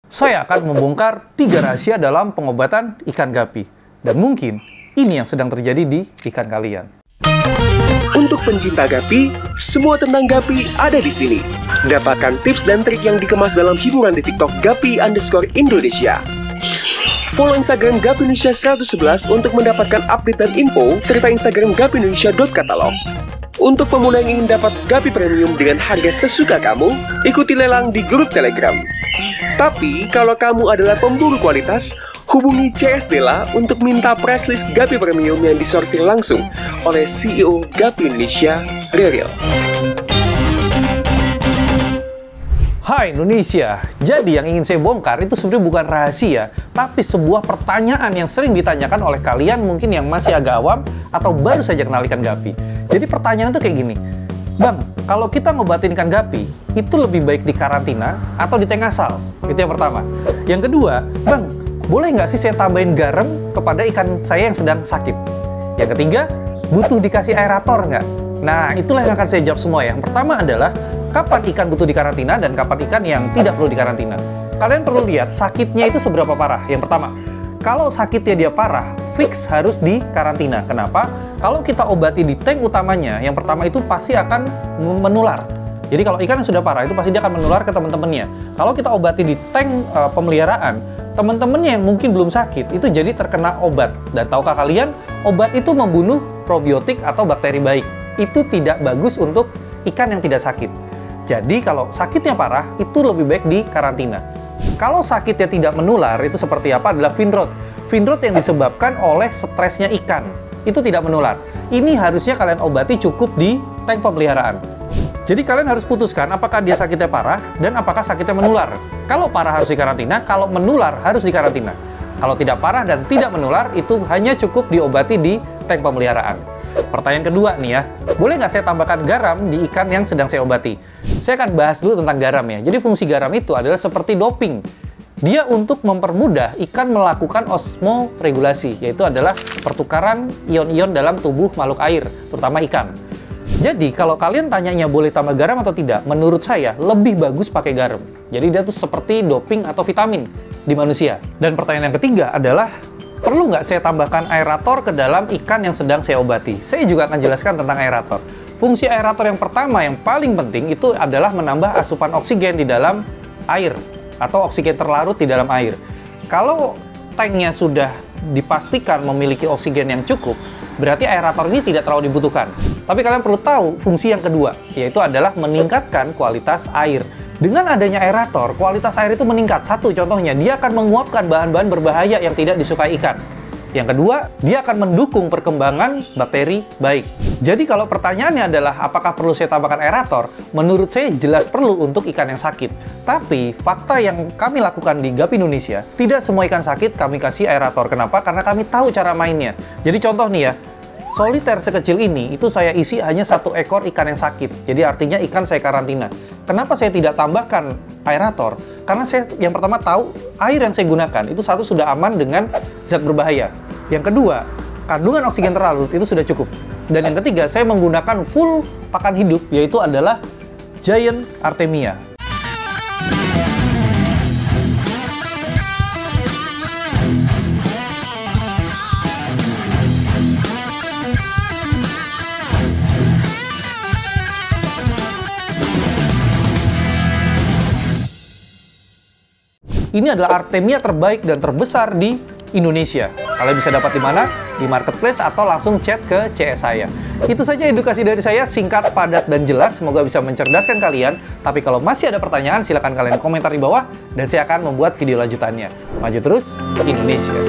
Saya akan membongkar 3 rahasia dalam pengobatan ikan gapi. Dan mungkin ini yang sedang terjadi di ikan kalian. Untuk pencinta gapi, semua tentang gapi ada di sini. Dapatkan tips dan trik yang dikemas dalam hiburan di TikTok gapi_Indonesia. Follow Instagram Gapi Indonesia 111 untuk mendapatkan update dan info, serta Instagram gapi_Indonesia.catalog. Untuk pemula yang ingin dapat Gapi Premium dengan harga sesuka kamu, ikuti lelang di grup Telegram. Tapi, kalau kamu adalah pemburu kualitas, hubungi CS Dela untuk minta price list Gapi Premium yang disortir langsung oleh CEO Gapi Indonesia, Reril. Hai Indonesia, jadi yang ingin saya bongkar itu sebenarnya bukan rahasia, tapi sebuah pertanyaan yang sering ditanyakan oleh kalian mungkin yang masih agak awam atau baru saja kenal ikan gapi. Jadi pertanyaan itu kayak gini, Bang, kalau kita ngobatin ikan gapi, itu lebih baik di karantina atau di tank asal? Itu yang pertama. Yang kedua, Bang, boleh nggak sih saya tambahin garam kepada ikan saya yang sedang sakit? Yang ketiga, butuh dikasih aerator nggak? Nah, itulah yang akan saya jawab semua ya. Yang pertama adalah, kapan ikan butuh dikarantina dan kapan ikan yang tidak perlu dikarantina. Kalian perlu lihat sakitnya itu seberapa parah. Yang pertama, kalau sakitnya dia parah, fix harus dikarantina. Kenapa? Kalau kita obati di tank utamanya, yang pertama itu pasti akan menular. Jadi kalau ikan yang sudah parah, itu pasti dia akan menular ke teman-temannya. Kalau kita obati di tank pemeliharaan, teman-temannya yang mungkin belum sakit, itu jadi terkena obat. Dan tahukah kalian, obat itu membunuh probiotik atau bakteri baik. Itu tidak bagus untuk ikan yang tidak sakit. Jadi kalau sakitnya parah, itu lebih baik di karantina. Kalau sakitnya tidak menular, itu seperti apa? Adalah fin rot. Fin rot yang disebabkan oleh stresnya ikan. Itu tidak menular. Ini harusnya kalian obati cukup di tank pemeliharaan. Jadi kalian harus putuskan apakah dia sakitnya parah dan apakah sakitnya menular. Kalau parah harus dikarantina, kalau menular harus dikarantina. Kalau tidak parah dan tidak menular, itu hanya cukup diobati di tank pemeliharaan. Pertanyaan kedua nih ya, boleh nggak saya tambahkan garam di ikan yang sedang saya obati? Saya akan bahas dulu tentang garam ya. Jadi fungsi garam itu adalah seperti doping. Dia untuk mempermudah ikan melakukan osmoregulasi, yaitu adalah pertukaran ion-ion dalam tubuh makhluk air, terutama ikan. Jadi kalau kalian tanyanya boleh tambah garam atau tidak, menurut saya lebih bagus pakai garam. Jadi dia tuh seperti doping atau vitamin di manusia. Dan pertanyaan yang ketiga adalah, perlu nggak saya tambahkan aerator ke dalam ikan yang sedang saya obati? Saya juga akan jelaskan tentang aerator. Fungsi aerator yang pertama, yang paling penting, itu adalah menambah asupan oksigen di dalam air, atau oksigen terlarut di dalam air. Kalau tanknya sudah dipastikan memiliki oksigen yang cukup, berarti aerator ini tidak terlalu dibutuhkan. Tapi kalian perlu tahu fungsi yang kedua, yaitu adalah meningkatkan kualitas air. Dengan adanya aerator, kualitas air itu meningkat. Satu contohnya, dia akan menguapkan bahan-bahan berbahaya yang tidak disukai ikan. Yang kedua, dia akan mendukung perkembangan bakteri baik. Jadi kalau pertanyaannya adalah apakah perlu saya tambahkan aerator? Menurut saya jelas perlu untuk ikan yang sakit. Tapi fakta yang kami lakukan di Gapi Indonesia, tidak semua ikan sakit kami kasih aerator. Kenapa? Karena kami tahu cara mainnya. Jadi contoh nih ya, soliter sekecil ini, itu saya isi hanya 1 ekor ikan yang sakit. Jadi artinya ikan saya karantina. Kenapa saya tidak tambahkan aerator? Karena saya yang pertama tahu air yang saya gunakan itu satu sudah aman dengan zat berbahaya. Yang kedua, kandungan oksigen terlarut itu sudah cukup. Dan yang ketiga, saya menggunakan full pakan hidup, yaitu adalah Giant Artemia. Ini adalah Artemia terbaik dan terbesar di Indonesia. Kalian bisa dapat di mana? Di marketplace atau langsung chat ke CS saya. Itu saja edukasi dari saya, singkat, padat, dan jelas. Semoga bisa mencerdaskan kalian. Tapi kalau masih ada pertanyaan, silakan kalian komentar di bawah dan saya akan membuat video lanjutannya. Maju terus, Indonesia!